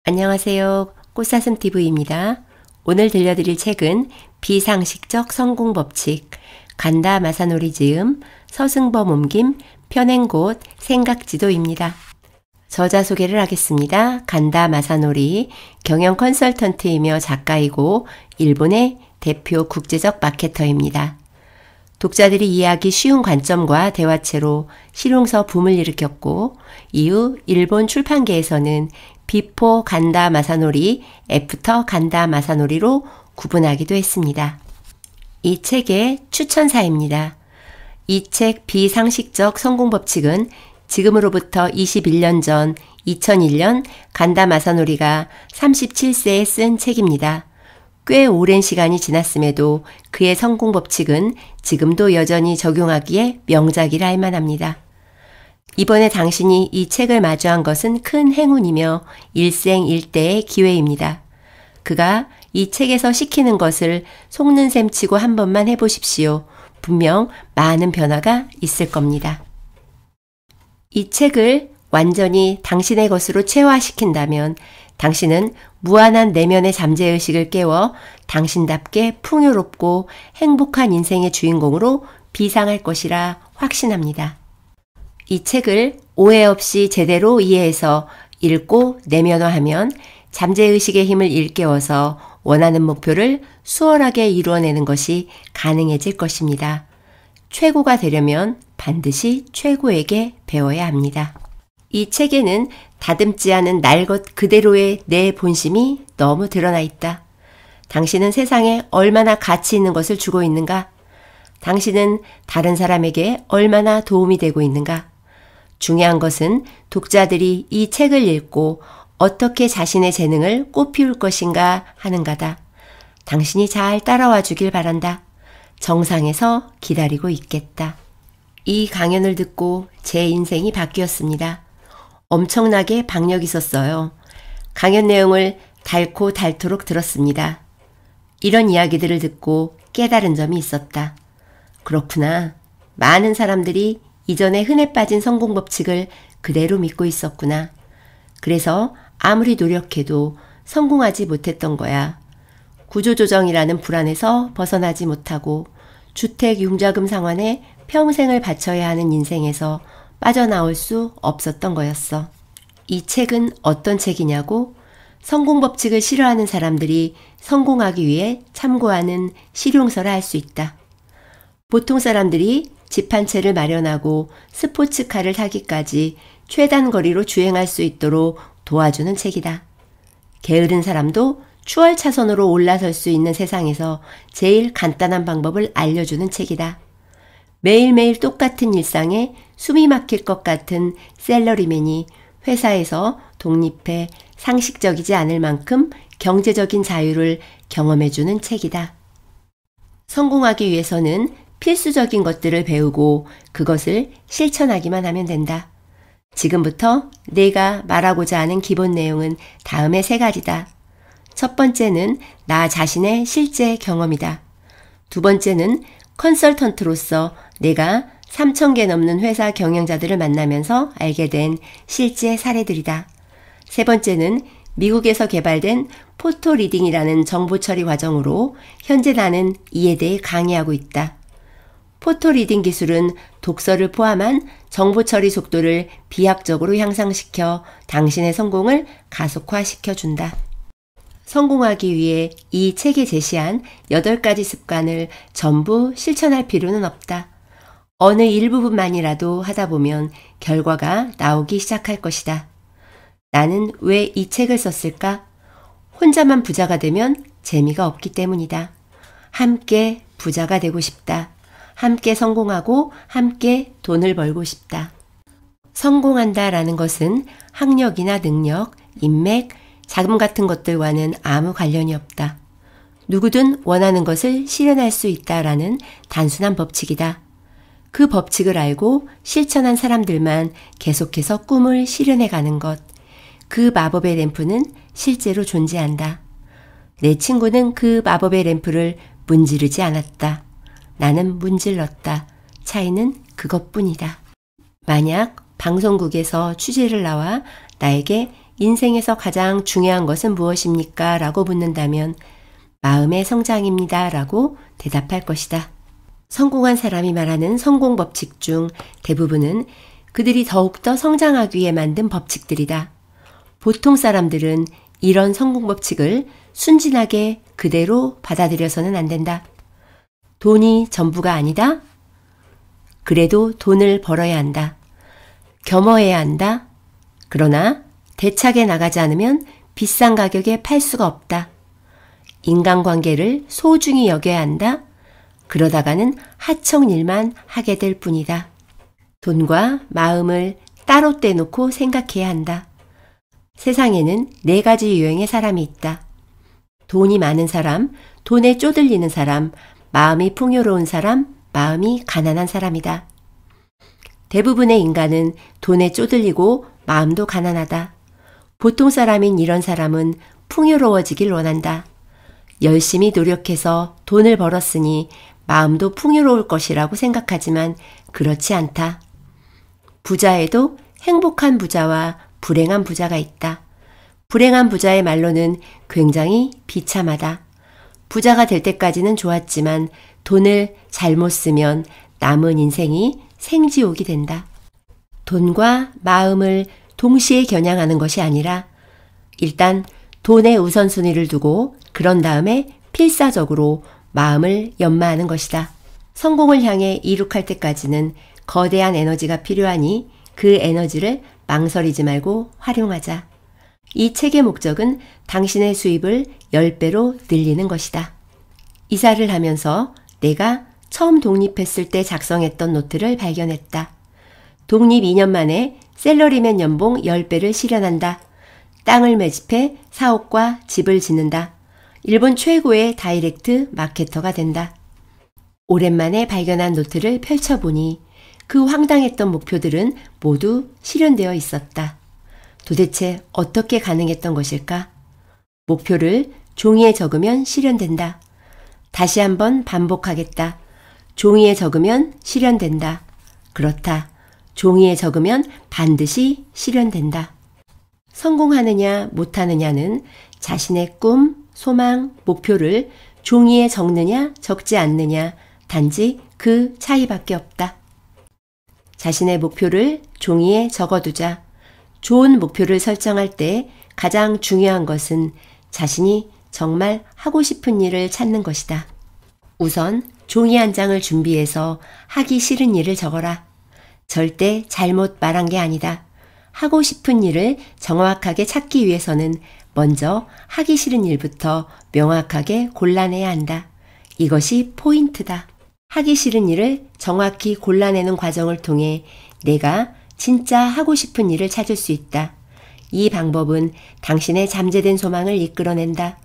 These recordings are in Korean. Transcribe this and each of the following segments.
안녕하세요. 꽃사슴TV입니다. 오늘 들려드릴 책은 비상식적 성공법칙, 간다 마사노리 지음, 서승범 옮김, 펴낸 곳, 생각지도입니다. 저자 소개를 하겠습니다. 간다 마사노리, 경영 컨설턴트이며 작가이고 일본의 대표 국제적 마케터입니다. 독자들이 이해하기 쉬운 관점과 대화체로 실용서 붐을 일으켰고 이후 일본 출판계에서는 비포 간다 마사노리, 애프터 간다 마사노리로 구분하기도 했습니다. 이 책의 추천사입니다. 이 책 비상식적 성공법칙은 지금으로부터 21년 전 2001년 간다 마사노리가 37세에 쓴 책입니다. 꽤 오랜 시간이 지났음에도 그의 성공법칙은 지금도 여전히 적용하기에 명작이라 할 만합니다. 이번에 당신이 이 책을 마주한 것은 큰 행운이며 일생일대의 기회입니다. 그가 이 책에서 시키는 것을 속는 셈 치고 한 번만 해보십시오. 분명 많은 변화가 있을 겁니다. 이 책을 완전히 당신의 것으로 체화시킨다면 당신은 무한한 내면의 잠재의식을 깨워 당신답게 풍요롭고 행복한 인생의 주인공으로 비상할 것이라 확신합니다. 이 책을 오해 없이 제대로 이해해서 읽고 내면화하면 잠재의식의 힘을 일깨워서 원하는 목표를 수월하게 이루어내는 것이 가능해질 것입니다. 최고가 되려면 반드시 최고에게 배워야 합니다. 이 책에는 다듬지 않은 날 것 그대로의 내 본심이 너무 드러나 있다. 당신은 세상에 얼마나 가치 있는 것을 주고 있는가? 당신은 다른 사람에게 얼마나 도움이 되고 있는가? 중요한 것은 독자들이 이 책을 읽고 어떻게 자신의 재능을 꽃피울 것인가 하는가다. 당신이 잘 따라와 주길 바란다. 정상에서 기다리고 있겠다. 이 강연을 듣고 제 인생이 바뀌었습니다. 엄청나게 박력이 있었어요. 강연 내용을 닳고 닳도록 들었습니다. 이런 이야기들을 듣고 깨달은 점이 있었다. 그렇구나. 많은 사람들이 이전에 흔해 빠진 성공법칙을 그대로 믿고 있었구나. 그래서 아무리 노력해도 성공하지 못했던 거야. 구조조정이라는 불안에서 벗어나지 못하고 주택 융자금 상환에 평생을 바쳐야 하는 인생에서 빠져나올 수 없었던 거였어. 이 책은 어떤 책이냐고? 성공법칙을 싫어하는 사람들이 성공하기 위해 참고하는 실용서라 할 수 있다. 보통 사람들이 집 한 채를 마련하고 스포츠카를 타기까지 최단 거리로 주행할 수 있도록 도와주는 책이다. 게으른 사람도 추월 차선으로 올라설 수 있는 세상에서 제일 간단한 방법을 알려주는 책이다. 매일매일 똑같은 일상에 숨이 막힐 것 같은 셀러리맨이 회사에서 독립해 상식적이지 않을 만큼 경제적인 자유를 경험해주는 책이다. 성공하기 위해서는 필수적인 것들을 배우고 그것을 실천하기만 하면 된다. 지금부터 내가 말하고자 하는 기본 내용은 다음의 3가지다. 첫 번째는 나 자신의 실제 경험이다. 두 번째는 컨설턴트로서 내가 3,000개 넘는 회사 경영자들을 만나면서 알게 된 실제 사례들이다. 세 번째는 미국에서 개발된 포토 리딩이라는 정보 처리 과정으로 현재 나는 이에 대해 강의하고 있다. 포토 리딩 기술은 독서를 포함한 정보 처리 속도를 비약적으로 향상시켜 당신의 성공을 가속화시켜 준다. 성공하기 위해 이 책에 제시한 8가지 습관을 전부 실천할 필요는 없다. 어느 일부분만이라도 하다 보면 결과가 나오기 시작할 것이다. 나는 왜 이 책을 썼을까? 혼자만 부자가 되면 재미가 없기 때문이다. 함께 부자가 되고 싶다. 함께 성공하고 함께 돈을 벌고 싶다. 성공한다라는 것은 학력이나 능력, 인맥, 자금 같은 것들과는 아무 관련이 없다. 누구든 원하는 것을 실현할 수 있다라는 단순한 법칙이다. 그 법칙을 알고 실천한 사람들만 계속해서 꿈을 실현해가는 것. 그 마법의 램프는 실제로 존재한다. 내 친구는 그 마법의 램프를 문지르지 않았다. 나는 문질렀다. 차이는 그것뿐이다. 만약 방송국에서 취재를 나와 나에게 인생에서 가장 중요한 것은 무엇입니까? 라고 묻는다면 마음의 성장입니다. 라고 대답할 것이다. 성공한 사람이 말하는 성공 법칙 중 대부분은 그들이 더욱더 성장하기 위해 만든 법칙들이다. 보통 사람들은 이런 성공 법칙을 순진하게 그대로 받아들여서는 안 된다. 돈이 전부가 아니다? 그래도 돈을 벌어야 한다. 겸허해야 한다. 그러나 대차게 나가지 않으면 비싼 가격에 팔 수가 없다. 인간관계를 소중히 여겨야 한다. 그러다가는 하청 일만 하게 될 뿐이다. 돈과 마음을 따로 떼놓고 생각해야 한다. 세상에는 4가지 유형의 사람이 있다. 돈이 많은 사람, 돈에 쪼들리는 사람, 마음이 풍요로운 사람, 마음이 가난한 사람이다. 대부분의 인간은 돈에 쪼들리고 마음도 가난하다. 보통 사람인 이런 사람은 풍요로워지길 원한다. 열심히 노력해서 돈을 벌었으니 마음도 풍요로울 것이라고 생각하지만 그렇지 않다. 부자에도 행복한 부자와 불행한 부자가 있다. 불행한 부자의 말로는 굉장히 비참하다. 부자가 될 때까지는 좋았지만 돈을 잘못 쓰면 남은 인생이 생지옥이 된다. 돈과 마음을 동시에 겨냥하는 것이 아니라 일단 돈의 우선순위를 두고 그런 다음에 필사적으로 마음을 연마하는 것이다. 성공을 향해 이룩할 때까지는 거대한 에너지가 필요하니 그 에너지를 망설이지 말고 활용하자. 이 책의 목적은 당신의 수입을 10배로 늘리는 것이다. 이사를 하면서 내가 처음 독립했을 때 작성했던 노트를 발견했다. 독립 2년 만에 셀러리맨 연봉 10배를 실현한다. 땅을 매집해 사옥과 집을 짓는다. 일본 최고의 다이렉트 마케터가 된다. 오랜만에 발견한 노트를 펼쳐보니 그 황당했던 목표들은 모두 실현되어 있었다. 도대체 어떻게 가능했던 것일까? 목표를 종이에 적으면 실현된다. 다시 한번 반복하겠다. 종이에 적으면 실현된다. 그렇다. 종이에 적으면 반드시 실현된다. 성공하느냐 못하느냐는 자신의 꿈, 소망, 목표를 종이에 적느냐 적지 않느냐 단지 그 차이밖에 없다. 자신의 목표를 종이에 적어두자. 좋은 목표를 설정할 때 가장 중요한 것은 자신이 정말 하고 싶은 일을 찾는 것이다. 우선 종이 한 장을 준비해서 하기 싫은 일을 적어라. 절대 잘못 말한 게 아니다. 하고 싶은 일을 정확하게 찾기 위해서는 먼저 하기 싫은 일부터 명확하게 골라내야 한다. 이것이 포인트다. 하기 싫은 일을 정확히 골라내는 과정을 통해 내가 진짜 하고 싶은 일을 찾을 수 있다. 이 방법은 당신의 잠재된 소망을 이끌어낸다.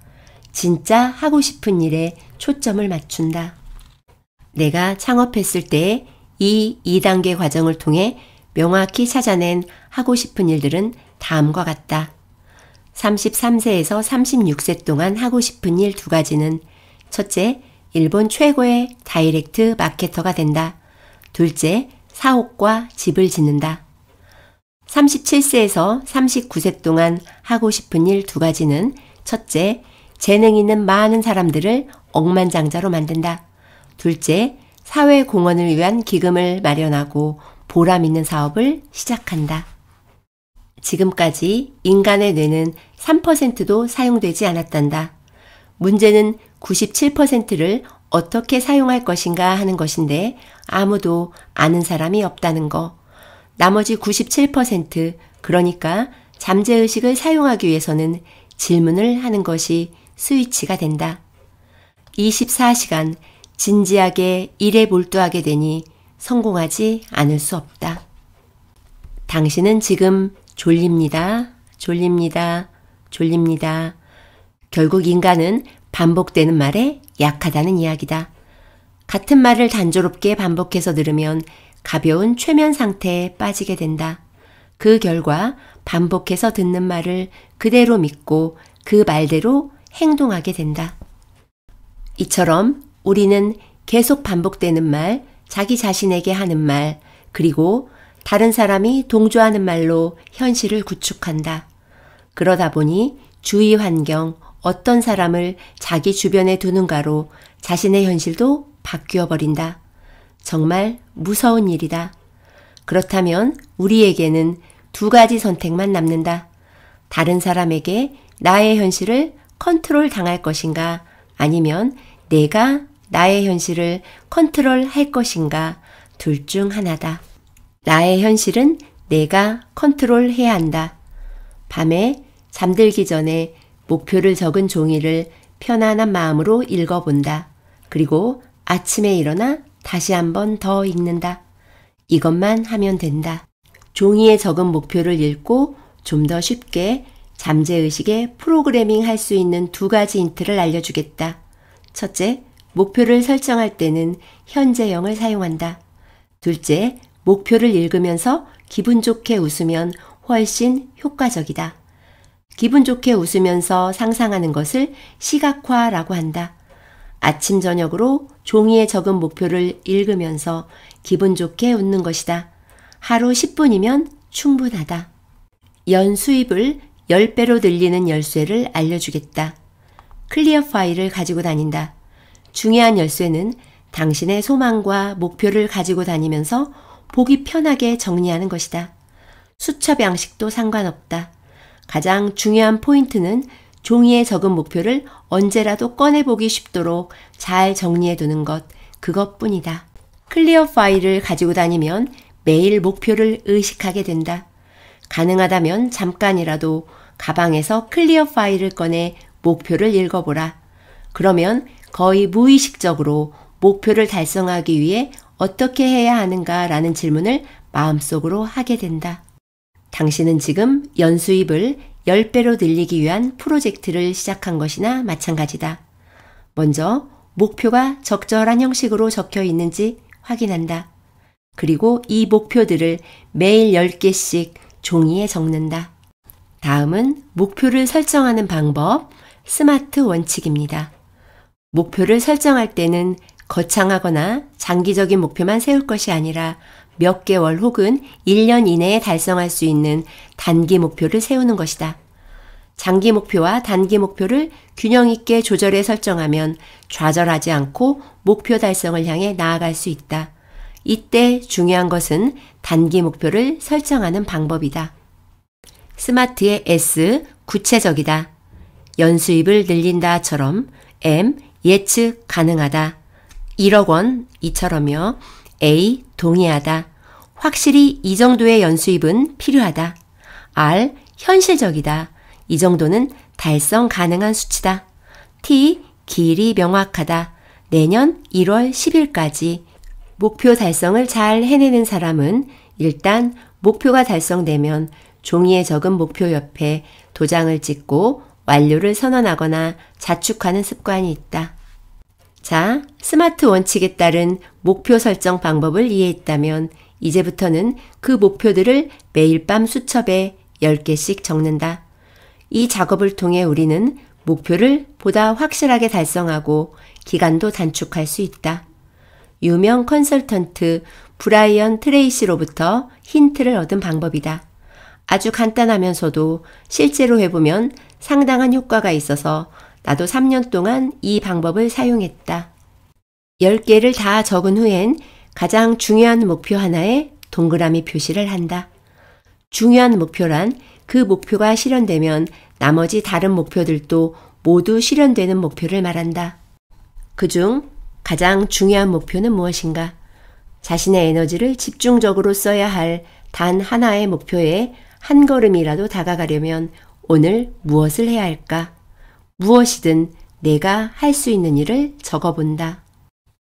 진짜 하고 싶은 일에 초점을 맞춘다. 내가 창업했을 때 이 2단계 과정을 통해 명확히 찾아낸 하고 싶은 일들은 다음과 같다. 33세에서 36세 동안 하고 싶은 일 2가지는 첫째, 일본 최고의 다이렉트 마케터가 된다. 둘째, 사옥과 집을 짓는다. 37세에서 39세 동안 하고 싶은 일 2가지는 첫째, 재능 있는 많은 사람들을 억만장자로 만든다. 둘째, 사회 공헌을 위한 기금을 마련하고 보람 있는 사업을 시작한다. 지금까지 인간의 뇌는 3%도 사용되지 않았단다. 문제는 97%를 어떻게 사용할 것인가 하는 것인데 아무도 아는 사람이 없다는 거. 나머지 97%, 그러니까 잠재의식을 사용하기 위해서는 질문을 하는 것이 스위치가 된다. 24시간 진지하게 일에 몰두하게 되니 성공하지 않을 수 없다. 당신은 지금 졸립니다. 졸립니다. 졸립니다. 결국 인간은 반복되는 말에 약하다는 이야기다. 같은 말을 단조롭게 반복해서 들으면 가벼운 최면 상태에 빠지게 된다. 그 결과 반복해서 듣는 말을 그대로 믿고 그 말대로 행동하게 된다. 이처럼 우리는 계속 반복되는 말, 자기 자신에게 하는 말, 그리고 다른 사람이 동조하는 말로 현실을 구축한다. 그러다 보니 주위 환경, 어떤 사람을 자기 주변에 두는가로 자신의 현실도 바뀌어 버린다. 정말 무서운 일이다. 그렇다면 우리에게는 두 가지 선택만 남는다. 다른 사람에게 나의 현실을 컨트롤 당할 것인가, 아니면 내가 나의 현실을 컨트롤 할 것인가, 둘 중 하나다. 나의 현실은 내가 컨트롤 해야 한다. 밤에 잠들기 전에 목표를 적은 종이를 편안한 마음으로 읽어본다. 그리고 아침에 일어나 다시 한 번 더 읽는다. 이것만 하면 된다. 종이에 적은 목표를 읽고 좀 더 쉽게 잠재의식에 프로그래밍 할 수 있는 두 가지 힌트를 알려주겠다. 첫째, 목표를 설정할 때는 현재형을 사용한다. 둘째, 목표를 읽으면서 기분 좋게 웃으면 훨씬 효과적이다. 기분 좋게 웃으면서 상상하는 것을 시각화라고 한다. 아침 저녁으로 종이에 적은 목표를 읽으면서 기분 좋게 웃는 것이다. 하루 10분이면 충분하다. 연수입을 10배로 늘리는 열쇠를 알려주겠다. 클리어 파일을 가지고 다닌다. 중요한 열쇠는 당신의 소망과 목표를 가지고 다니면서 보기 편하게 정리하는 것이다. 수첩 양식도 상관없다. 가장 중요한 포인트는 종이에 적은 목표를 언제라도 꺼내보기 쉽도록 잘 정리해두는 것, 그것뿐이다. 클리어 파일을 가지고 다니면 매일 목표를 의식하게 된다. 가능하다면 잠깐이라도 가방에서 클리어 파일을 꺼내 목표를 읽어보라. 그러면 거의 무의식적으로 목표를 달성하기 위해 어떻게 해야 하는가라는 질문을 마음속으로 하게 된다. 당신은 지금 연수입을 10배로 늘리기 위한 프로젝트를 시작한 것이나 마찬가지다. 먼저 목표가 적절한 형식으로 적혀 있는지 확인한다. 그리고 이 목표들을 매일 10개씩 종이에 적는다. 다음은 목표를 설정하는 방법, 스마트 원칙입니다. 목표를 설정할 때는 거창하거나 장기적인 목표만 세울 것이 아니라 몇 개월 혹은 1년 이내에 달성할 수 있는 단기 목표를 세우는 것이다. 장기 목표와 단기 목표를 균형 있게 조절해 설정하면 좌절하지 않고 목표 달성을 향해 나아갈 수 있다. 이때 중요한 것은 단기 목표를 설정하는 방법이다. 스마트의 S, 구체적이다. 연수입을 늘린다처럼 M, 예측 가능하다. 1억 원, 이처럼요. A, 동의하다. 확실히 이 정도의 연수입은 필요하다. R, 현실적이다. 이 정도는 달성 가능한 수치다. T, 길이 명확하다. 내년 1월 10일까지. 목표 달성을 잘 해내는 사람은 일단 목표가 달성되면 종이에 적은 목표 옆에 도장을 찍고 완료를 선언하거나 자축하는 습관이 있다. 자, 스마트 원칙에 따른 목표 설정 방법을 이해했다면 이제부터는 그 목표들을 매일 밤 수첩에 10개씩 적는다. 이 작업을 통해 우리는 목표를 보다 확실하게 달성하고 기간도 단축할 수 있다. 유명 컨설턴트 브라이언 트레이시로부터 힌트를 얻은 방법이다. 아주 간단하면서도 실제로 해보면 상당한 효과가 있어서 나도 3년 동안 이 방법을 사용했다. 10개를 다 적은 후엔 가장 중요한 목표 하나에 동그라미 표시를 한다. 중요한 목표란 그 목표가 실현되면 나머지 다른 목표들도 모두 실현되는 목표를 말한다. 그중 가장 중요한 목표는 무엇인가? 자신의 에너지를 집중적으로 써야 할 단 하나의 목표에 한 걸음이라도 다가가려면 오늘 무엇을 해야 할까? 무엇이든 내가 할 수 있는 일을 적어본다.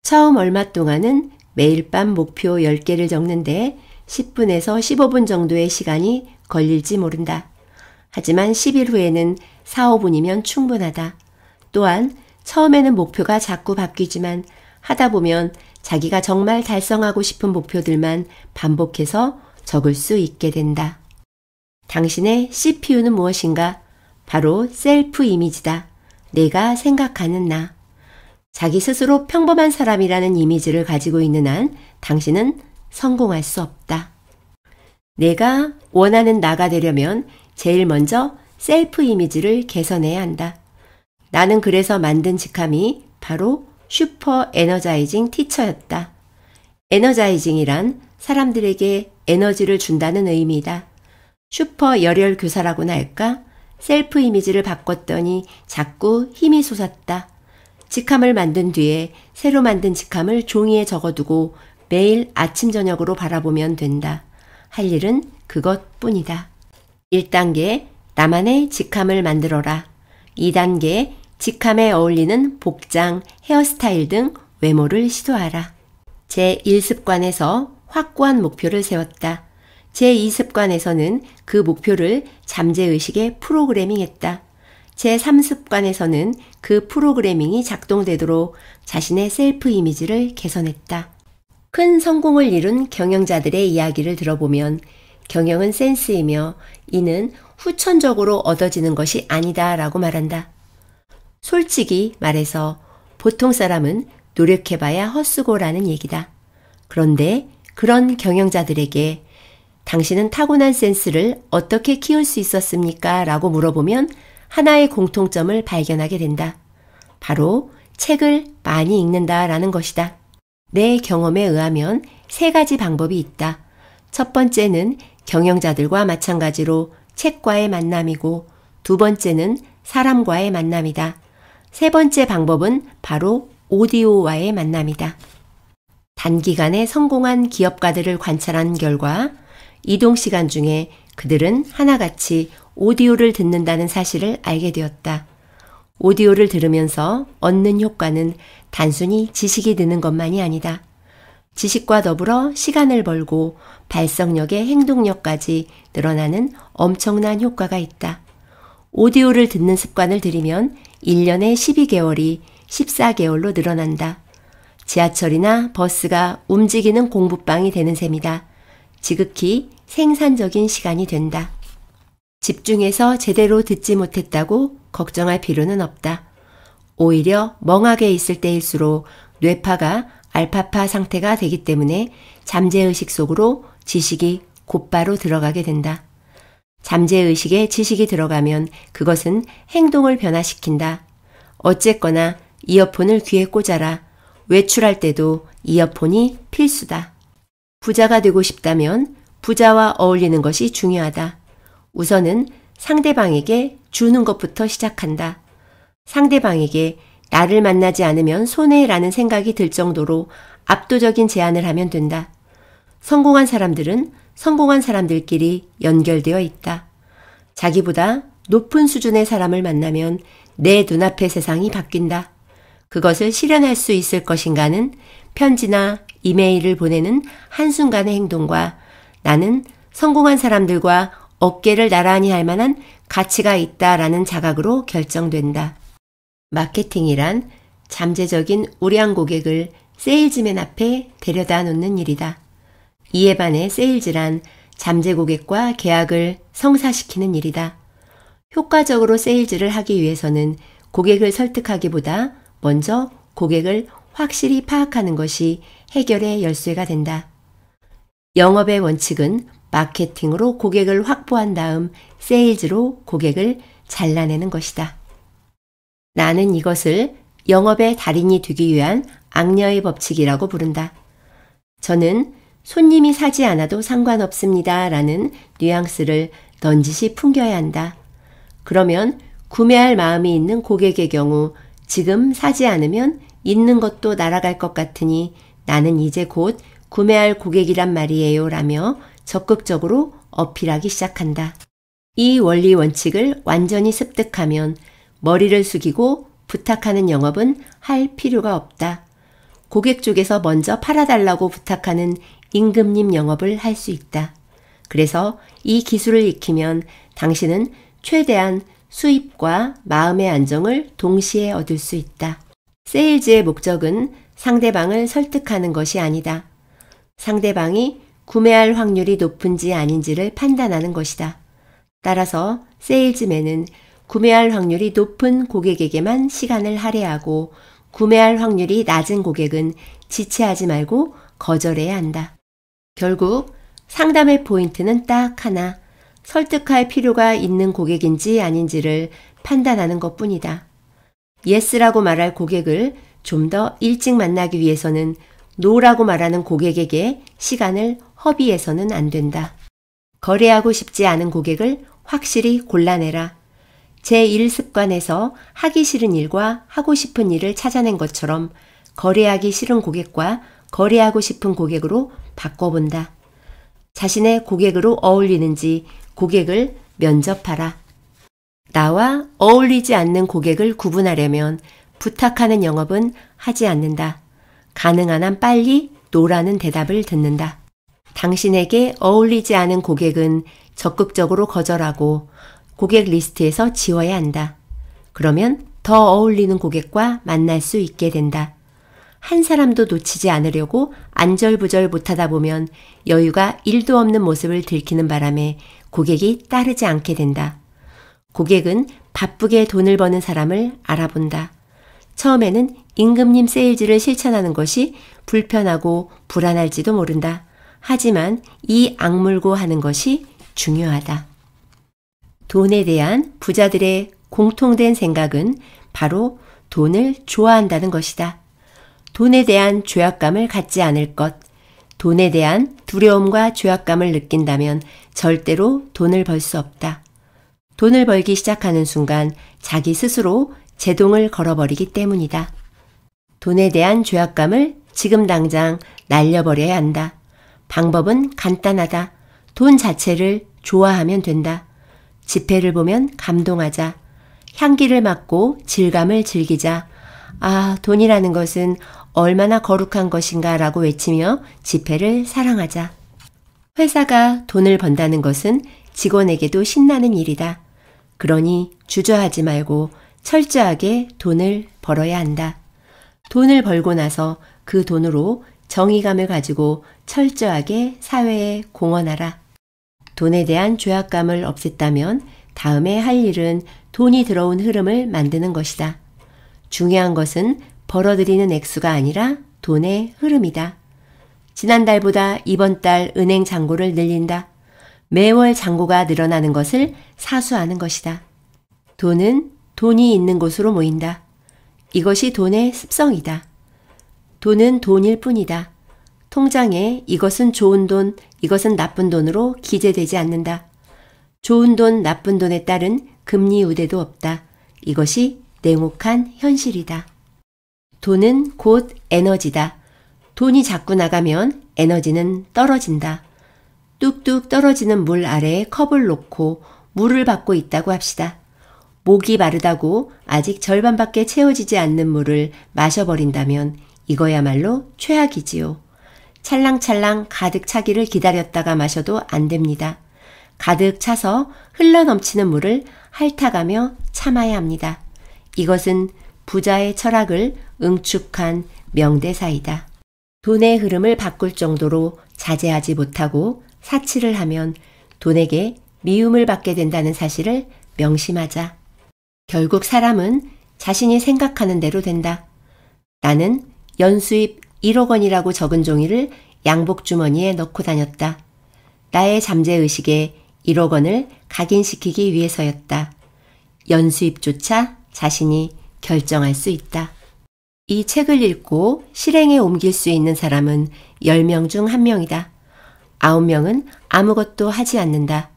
처음 얼마 동안은 매일 밤 목표 10개를 적는데 10분에서 15분 정도의 시간이 걸릴지 모른다. 하지만 10일 후에는 4, 5분이면 충분하다. 또한 처음에는 목표가 자꾸 바뀌지만 하다 보면 자기가 정말 달성하고 싶은 목표들만 반복해서 적을 수 있게 된다. 당신의 CPU는 무엇인가? 바로 셀프 이미지다. 내가 생각하는 나. 자기 스스로 평범한 사람이라는 이미지를 가지고 있는 한 당신은 성공할 수 없다. 내가 원하는 나가 되려면 제일 먼저 셀프 이미지를 개선해야 한다. 나는 그래서 만든 직함이 바로 슈퍼 에너자이징 티처였다. 에너자이징이란 사람들에게 에너지를 준다는 의미이다. 슈퍼 열혈 교사라고나 할까? 셀프 이미지를 바꿨더니 자꾸 힘이 솟았다. 직함을 만든 뒤에 새로 만든 직함을 종이에 적어두고 매일 아침 저녁으로 바라보면 된다. 할 일은 그것뿐이다. 1단계 나만의 직함을 만들어라. 2단계 직함에 어울리는 복장, 헤어스타일 등 외모를 시도하라. 제1습관에서 확고한 목표를 세웠다. 제2습관에서는 그 목표를 잠재의식에 프로그래밍했다. 제3습관에서는 그 프로그래밍이 작동되도록 자신의 셀프 이미지를 개선했다. 큰 성공을 이룬 경영자들의 이야기를 들어보면 경영은 센스이며 이는 후천적으로 얻어지는 것이 아니다 라고 말한다. 솔직히 말해서 보통 사람은 노력해봐야 헛수고라는 얘기다. 그런데 그런 경영자들에게 당신은 타고난 센스를 어떻게 키울 수 있었습니까? 라고 물어보면 하나의 공통점을 발견하게 된다. 바로 책을 많이 읽는다 라는 것이다. 내 경험에 의하면 3가지 방법이 있다. 첫 번째는 경영자들과 마찬가지로 책과의 만남이고 2번째는 사람과의 만남이다. 3번째 방법은 바로 오디오와의 만남이다. 단기간에 성공한 기업가들을 관찰한 결과 이동 시간 중에 그들은 하나같이 오디오를 듣는다는 사실을 알게 되었다. 오디오를 들으면서 얻는 효과는 단순히 지식이 드는 것만이 아니다. 지식과 더불어 시간을 벌고 발성력의 행동력까지 늘어나는 엄청난 효과가 있다. 오디오를 듣는 습관을 들이면 1년에 12개월이 14개월로 늘어난다. 지하철이나 버스가 움직이는 공부방이 되는 셈이다. 지극히 생산적인 시간이 된다. 집중해서 제대로 듣지 못했다고 걱정할 필요는 없다. 오히려 멍하게 있을 때일수록 뇌파가 알파파 상태가 되기 때문에 잠재의식 속으로 지식이 곧바로 들어가게 된다. 잠재의식에 지식이 들어가면 그것은 행동을 변화시킨다. 어쨌거나 이어폰을 귀에 꽂아라. 외출할 때도 이어폰이 필수다. 부자가 되고 싶다면 부자와 어울리는 것이 중요하다. 우선은 상대방에게 주는 것부터 시작한다. 상대방에게 나를 만나지 않으면 손해라는 생각이 들 정도로 압도적인 제안을 하면 된다. 성공한 사람들은 성공한 사람들끼리 연결되어 있다. 자기보다 높은 수준의 사람을 만나면 내 눈앞의 세상이 바뀐다. 그것을 실현할 수 있을 것인가는 편지나 이메일을 보내는 한순간의 행동과 나는 성공한 사람들과 어깨를 나란히 할 만한 가치가 있다라는 자각으로 결정된다. 마케팅이란 잠재적인 우량 고객을 세일즈맨 앞에 데려다 놓는 일이다. 이에 반해 세일즈란 잠재 고객과 계약을 성사시키는 일이다. 효과적으로 세일즈를 하기 위해서는 고객을 설득하기보다 먼저 고객을 확실히 파악하는 것이 해결의 열쇠가 된다. 영업의 원칙은 마케팅으로 고객을 확보한 다음 세일즈로 고객을 잘라내는 것이다. 나는 이것을 영업의 달인이 되기 위한 악녀의 법칙이라고 부른다. 저는 손님이 사지 않아도 상관없습니다 라는 뉘앙스를 넌지시 풍겨야 한다. 그러면 구매할 마음이 있는 고객의 경우 지금 사지 않으면 있는 것도 날아갈 것 같으니 나는 이제 곧 구매할 고객이란 말이에요 라며 적극적으로 어필하기 시작한다. 이 원리 원칙을 완전히 습득하면 머리를 숙이고 부탁하는 영업은 할 필요가 없다. 고객 쪽에서 먼저 팔아달라고 부탁하는 임금님 영업을 할 수 있다. 그래서 이 기술을 익히면 당신은 최대한 수입과 마음의 안정을 동시에 얻을 수 있다. 세일즈의 목적은 상대방을 설득하는 것이 아니다. 상대방이 구매할 확률이 높은지 아닌지를 판단하는 것이다. 따라서 세일즈맨은 구매할 확률이 높은 고객에게만 시간을 할애하고 구매할 확률이 낮은 고객은 지체하지 말고 거절해야 한다. 결국 상담의 포인트는 딱 하나. 설득할 필요가 있는 고객인지 아닌지를 판단하는 것뿐이다. yes라고 말할 고객을 좀 더 일찍 만나기 위해서는 no라고 말하는 고객에게 시간을 허비해서는 안 된다. 거래하고 싶지 않은 고객을 확실히 골라내라. 제1습관에서 하기 싫은 일과 하고 싶은 일을 찾아낸 것처럼 거래하기 싫은 고객과 거래하고 싶은 고객으로 바꿔본다. 자신의 고객으로 어울리는지 고객을 면접하라. 나와 어울리지 않는 고객을 구분하려면 부탁하는 영업은 하지 않는다. 가능한 한 빨리 노라는 대답을 듣는다. 당신에게 어울리지 않은 고객은 적극적으로 거절하고 고객 리스트에서 지워야 한다. 그러면 더 어울리는 고객과 만날 수 있게 된다. 한 사람도 놓치지 않으려고 안절부절 못하다 보면 여유가 1도 없는 모습을 들키는 바람에 고객이 따르지 않게 된다. 고객은 바쁘게 돈을 버는 사람을 알아본다. 처음에는 임금님 세일즈를 실천하는 것이 불편하고 불안할지도 모른다. 하지만 이 악물고 하는 것이 중요하다. 돈에 대한 부자들의 공통된 생각은 바로 돈을 좋아한다는 것이다. 돈에 대한 죄악감을 갖지 않을 것, 돈에 대한 두려움과 죄악감을 느낀다면 절대로 돈을 벌 수 없다. 돈을 벌기 시작하는 순간 자기 스스로 제동을 걸어버리기 때문이다. 돈에 대한 죄악감을 지금 당장 날려버려야 한다. 방법은 간단하다. 돈 자체를 좋아하면 된다. 지폐를 보면 감동하자. 향기를 맡고 질감을 즐기자. 아, 돈이라는 것은 얼마나 거룩한 것인가 라고 외치며 지폐를 사랑하자. 회사가 돈을 번다는 것은 직원에게도 신나는 일이다. 그러니 주저하지 말고 철저하게 돈을 벌어야 한다. 돈을 벌고 나서 그 돈으로 정의감을 가지고 철저하게 사회에 공헌하라. 돈에 대한 죄악감을 없앴다면 다음에 할 일은 돈이 들어온 흐름을 만드는 것이다. 중요한 것은 벌어들이는 액수가 아니라 돈의 흐름이다. 지난달보다 이번 달 은행 잔고를 늘린다. 매월 잔고가 늘어나는 것을 사수하는 것이다. 돈은 돈이 있는 곳으로 모인다. 이것이 돈의 습성이다. 돈은 돈일 뿐이다. 통장에 이것은 좋은 돈, 이것은 나쁜 돈으로 기재되지 않는다. 좋은 돈, 나쁜 돈에 따른 금리 우대도 없다. 이것이 냉혹한 현실이다. 돈은 곧 에너지다. 돈이 자꾸 나가면 에너지는 떨어진다. 뚝뚝 떨어지는 물 아래에 컵을 놓고 물을 받고 있다고 합시다. 목이 마르다고 아직 절반밖에 채워지지 않는 물을 마셔버린다면 이거야말로 최악이지요. 찰랑찰랑 가득 차기를 기다렸다가 마셔도 안 됩니다. 가득 차서 흘러넘치는 물을 핥아가며 참아야 합니다. 이것은 부자의 철학을 응축한 명대사이다. 돈의 흐름을 바꿀 정도로 자제하지 못하고 사치를 하면 돈에게 미움을 받게 된다는 사실을 명심하자. 결국 사람은 자신이 생각하는 대로 된다. 나는 연수입 1억 원이라고 적은 종이를 양복 주머니에 넣고 다녔다. 나의 잠재의식에 1억 원을 각인시키기 위해서였다. 연수입조차 자신이 결정할 수 있다. 이 책을 읽고 실행에 옮길 수 있는 사람은 10명 중 1명이다. 9명은 아무것도 하지 않는다.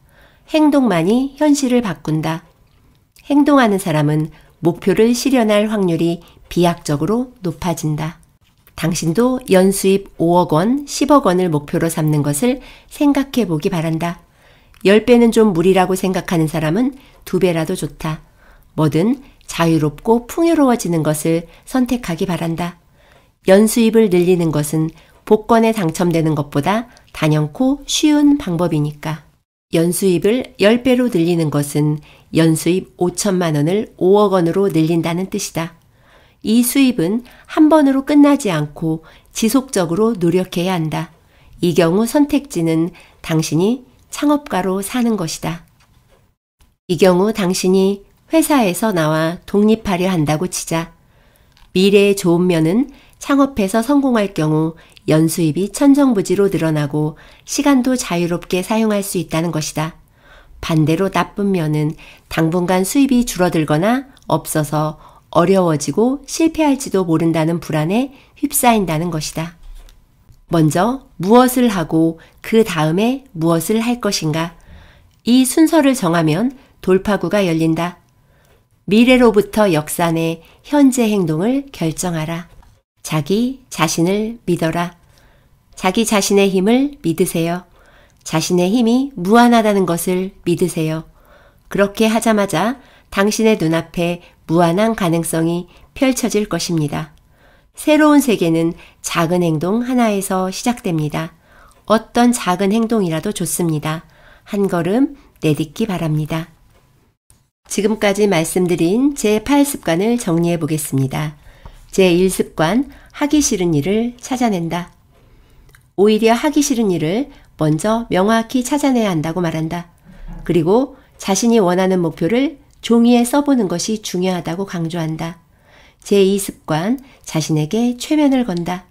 행동만이 현실을 바꾼다. 행동하는 사람은 목표를 실현할 확률이 비약적으로 높아진다. 당신도 연수입 5억 원, 10억 원을 목표로 삼는 것을 생각해 보기 바란다. 10배는 좀 무리라고 생각하는 사람은 2배라도 좋다. 뭐든 자유롭고 풍요로워지는 것을 선택하기 바란다. 연수입을 늘리는 것은 복권에 당첨되는 것보다 단연코 쉬운 방법이니까. 연수입을 10배로 늘리는 것은 연수입 5천만 원을 5억 원으로 늘린다는 뜻이다. 이 수입은 한 번으로 끝나지 않고 지속적으로 노력해야 한다. 이 경우 선택지는 당신이 창업가로 사는 것이다. 이 경우 당신이 회사에서 나와 독립하려 한다고 치자. 미래의 좋은 면은 창업해서 성공할 경우 연수입이 천정부지로 늘어나고 시간도 자유롭게 사용할 수 있다는 것이다. 반대로 나쁜 면은 당분간 수입이 줄어들거나 없어서 어려워지고 실패할지도 모른다는 불안에 휩싸인다는 것이다. 먼저 무엇을 하고 그 다음에 무엇을 할 것인가? 이 순서를 정하면 돌파구가 열린다. 미래로부터 역산해 현재 행동을 결정하라. 자기 자신을 믿어라. 자기 자신의 힘을 믿으세요. 자신의 힘이 무한하다는 것을 믿으세요. 그렇게 하자마자 당신의 눈앞에 무한한 가능성이 펼쳐질 것입니다. 새로운 세계는 작은 행동 하나에서 시작됩니다. 어떤 작은 행동이라도 좋습니다. 한 걸음 내딛기 바랍니다. 지금까지 말씀드린 제8습관을 정리해 보겠습니다. 제1습관, 하기 싫은 일을 찾아낸다. 오히려 하기 싫은 일을 먼저 명확히 찾아내야 한다고 말한다. 그리고 자신이 원하는 목표를 종이에 써보는 것이 중요하다고 강조한다. 제2습관, 자신에게 최면을 건다.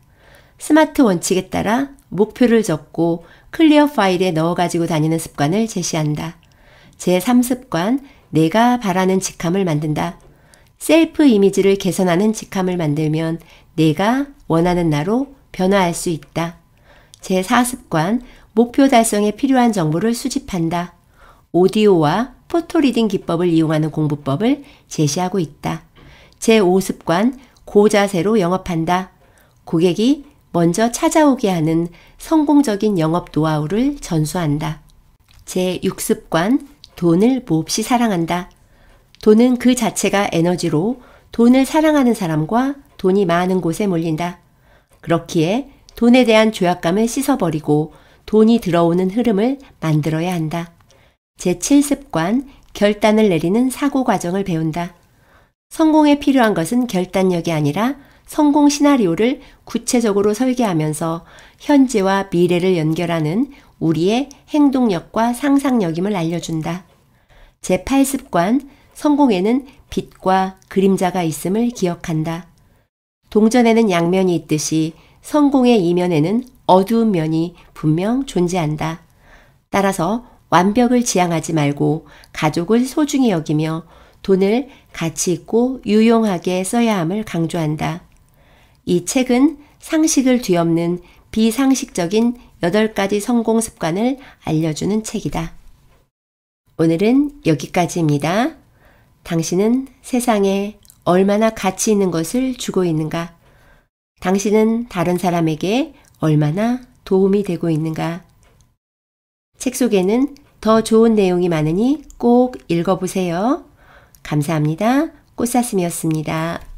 스마트 원칙에 따라 목표를 적고 클리어 파일에 넣어 가지고 다니는 습관을 제시한다. 제3습관, 내가 바라는 직함을 만든다. 셀프 이미지를 개선하는 직함을 만들면 내가 원하는 나로 변화할 수 있다. 제4습관, 목표 달성에 필요한 정보를 수집한다. 오디오와 포토리딩 기법을 이용하는 공부법을 제시하고 있다. 제5습관, 고자세로 영업한다. 고객이 먼저 찾아오게 하는 성공적인 영업 노하우를 전수한다. 제6습관, 돈을 몹시 사랑한다. 돈은 그 자체가 에너지로 돈을 사랑하는 사람과 돈이 많은 곳에 몰린다. 그렇기에 돈에 대한 죄악감을 씻어버리고 돈이 들어오는 흐름을 만들어야 한다. 제7습관, 결단을 내리는 사고 과정을 배운다. 성공에 필요한 것은 결단력이 아니라 성공 시나리오를 구체적으로 설계하면서 현재와 미래를 연결하는 우리의 행동력과 상상력임을 알려준다. 제8습관, 성공에는 빛과 그림자가 있음을 기억한다. 동전에는 양면이 있듯이 성공의 이면에는 어두운 면이 분명 존재한다. 따라서 완벽을 지향하지 말고 가족을 소중히 여기며 돈을 가치 있고 유용하게 써야 함을 강조한다. 이 책은 상식을 뒤엎는 비상식적인 8가지 성공 습관을 알려주는 책이다. 오늘은 여기까지입니다. 당신은 세상에 얼마나 가치 있는 것을 주고 있는가? 당신은 다른 사람에게 얼마나 도움이 되고 있는가? 책 속에는 더 좋은 내용이 많으니 꼭 읽어보세요. 감사합니다. 꽃사슴이었습니다.